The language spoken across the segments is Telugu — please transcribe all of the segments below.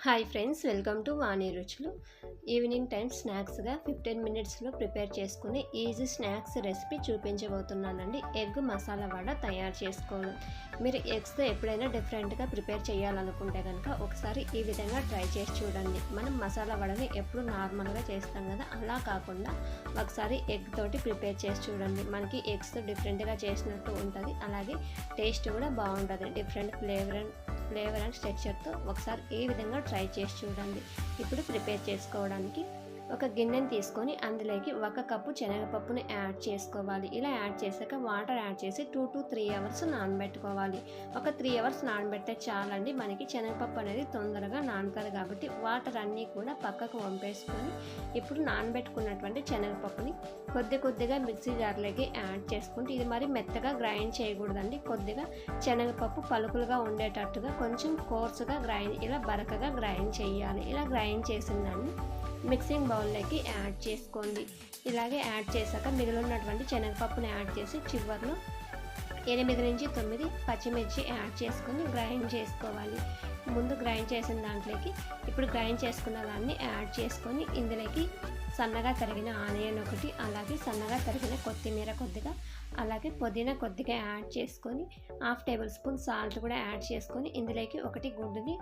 Hi friends, welcome to Vani Ruchulu. Evening time స్నాక్స్గా 15 మినిట్స్లో ప్రిపేర్ చేసుకునే ఈజీ స్నాక్స్ రెసిపీ చూపించబోతున్నానండి. ఎగ్ మసాలా వడ తయారు చేసుకోవడం. మీరు ఎగ్స్తో ఎప్పుడైనా డిఫరెంట్గా ప్రిపేర్ చేయాలనుకుంటే కనుక ఒకసారి ఈ విధంగా ట్రై చేసి చూడండి. మనం మసాలా వడని ఎప్పుడు నార్మల్గా చేస్తాం కదా, అలా కాకుండా ఒకసారి ఎగ్ తోటి ప్రిపేర్ చేసి చూడండి. మనకి ఎగ్స్తో డిఫరెంట్గా చేసినట్టు ఉంటుంది, అలాగే టేస్ట్ కూడా బాగుంటుంది. డిఫరెంట్ ఫ్లేవర్ అండ్ టెక్స్చర్తో ఒకసారి ఈ విధంగా ట్రై చేసి చూడండి. ఇప్పుడు ప్రిపేర్ చేసుకోవడానికి ఒక గిన్నెని తీసుకొని అందులోకి 1 కప్పు శనగపప్పుని యాడ్ చేసుకోవాలి. ఇలా యాడ్ చేశాక వాటర్ యాడ్ చేసి 2 to 3 అవర్స్ నానబెట్టుకోవాలి. ఒక 3 అవర్స్ నానబెడితే చాలండి. మనకి శనగపప్పు అనేది తొందరగా నానుతుంది కాబట్టి వాటర్ అన్నీ కూడా పక్కకు వంపేసుకొని ఇప్పుడు నానబెట్టుకున్నటువంటి శనగపప్పుని కొద్దిగా మిక్సీ జార్లోకి యాడ్ చేసుకుంటే, ఇది మరి మెత్తగా గ్రైండ్ చేయకూడదండి. కొద్దిగా శనగపప్పు పలుకులుగా ఉండేటట్టుగా కొంచెం కోర్సుగా ఇలా బరకగా గ్రైండ్ చేయాలి. ఇలా గ్రైండ్ చేసిన దాన్ని మిక్సింగ్ బౌల్లోకి యాడ్ చేసుకోండి. ఇలాగే యాడ్ చేశాక మిగిలినటువంటి శనగపప్పుని యాడ్ చేసి చివరిలో 8 నుంచి 9 పచ్చిమిర్చి యాడ్ చేసుకొని గ్రైండ్ చేసుకోవాలి. ముందు గ్రైండ్ చేసిన దాంట్లోకి ఇప్పుడు గ్రైండ్ చేసుకున్న దాన్ని యాడ్ చేసుకొని ఇందులోకి సన్నగా తరిగిన ఆనియన్ ఒకటి, అలాగే సన్నగా తరిగిన కొత్తిమీర కొద్దిగా, అలాగే పుదీనా కొద్దిగా యాడ్ చేసుకొని 1/2 టేబుల్ స్పూన్ సాల్ట్ కూడా యాడ్ చేసుకొని ఇందులోకి 1 గుడ్డుని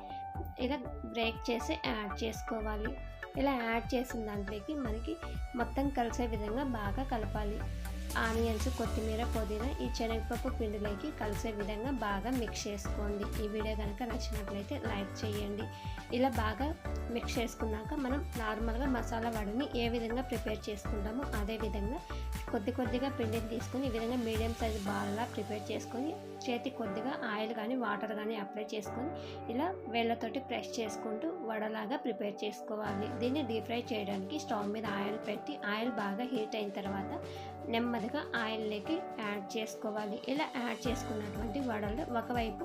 ఇలా బ్రేక్ చేసి యాడ్ చేసుకోవాలి. ఇలా యాడ్ చేసిన దాంట్లోకి మనకి మొత్తం కలిసే విధంగా బాగా కలపాలి. ఆనియన్స్, కొత్తిమీర, పుదీనా ఈ శనగపప్పు పిండిలోకి కలిసే విధంగా బాగా మిక్స్ చేసుకోండి. ఈ వీడియో కనుక నచ్చినట్లయితే లైక్ చేయండి. ఇలా బాగా మిక్స్ చేసుకున్నాక మనం నార్మల్గా మసాలా వడని ఏ విధంగా ప్రిపేర్ చేసుకుంటామో అదే విధంగా కొద్దిగా పిండిని తీసుకొని ఈ విధంగా మీడియం సైజ్ బాల్లా ప్రిపేర్ చేసుకొని చేతికి కొద్దిగా ఆయిల్ కానీ వాటర్ కానీ అప్లై చేసుకొని ఇలా వేళ్ళతోటి ప్రెస్ చేసుకుంటూ వడలాగా ప్రిపేర్ చేసుకోవాలి. దీన్ని డీప్ ఫ్రై చేయడానికి స్టవ్ మీద ఆయిల్ పెట్టి ఆయిల్ బాగా హీట్ అయిన తర్వాత నెమ్మదిగా ఆయిల్లోకి యాడ్ చేసుకోవాలి. ఇలా యాడ్ చేసుకున్నటువంటి వడలు ఒకవైపు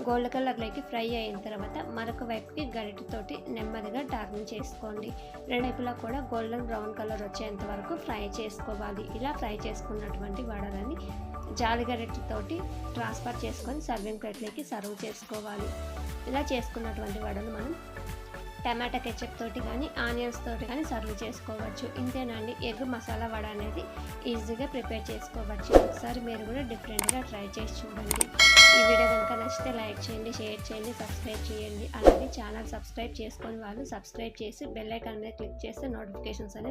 గోల్డ్ కలర్లోకి ఫ్రై అయిన తర్వాత మరొక వైపుకి గరిటెతోటి నెమ్మదిగా టర్న్ చేసుకోండి. రెండైపులా కూడా గోల్డెన్ బ్రౌన్ కలర్ వచ్చేంత వరకు ఫ్రై చేసుకోవాలి. ఇలా ఫ్రై చేసుకున్నటువంటి వడలని జాలి గరిటెతోటి ట్రాన్స్ఫర్ చేసుకొని సర్వింగ్ ప్లేట్లోకి సర్వ్ చేసుకోవాలి. ఇలా చేసుకున్నటువంటి వడలు మనం టమాటా కెచప్ తోటి కానీ ఆనియన్స్ తోటి కానీ సర్వ్ చేసుకోవచ్చు. ఇంతేనండి, ఎగ్ మసాలా వడ అనేది ఈజీగా ప్రిపేర్ చేసుకోవచ్చు. ఒకసారి మీరు కూడా డిఫరెంట్గా ట్రై చేసి చూడండి. ఈ వీడియో కనుక నచ్చితే లైక్ చేయండి, షేర్ చేయండి, సబ్స్క్రైబ్ చేయండి. అలాగే ఛానల్ సబ్స్క్రైబ్ చేసుకొని వాళ్ళు సబ్స్క్రైబ్ చేసి బెల్ ఐకాన్ మీద క్లిక్ చేస్తే నోటిఫికేషన్స్ అనేది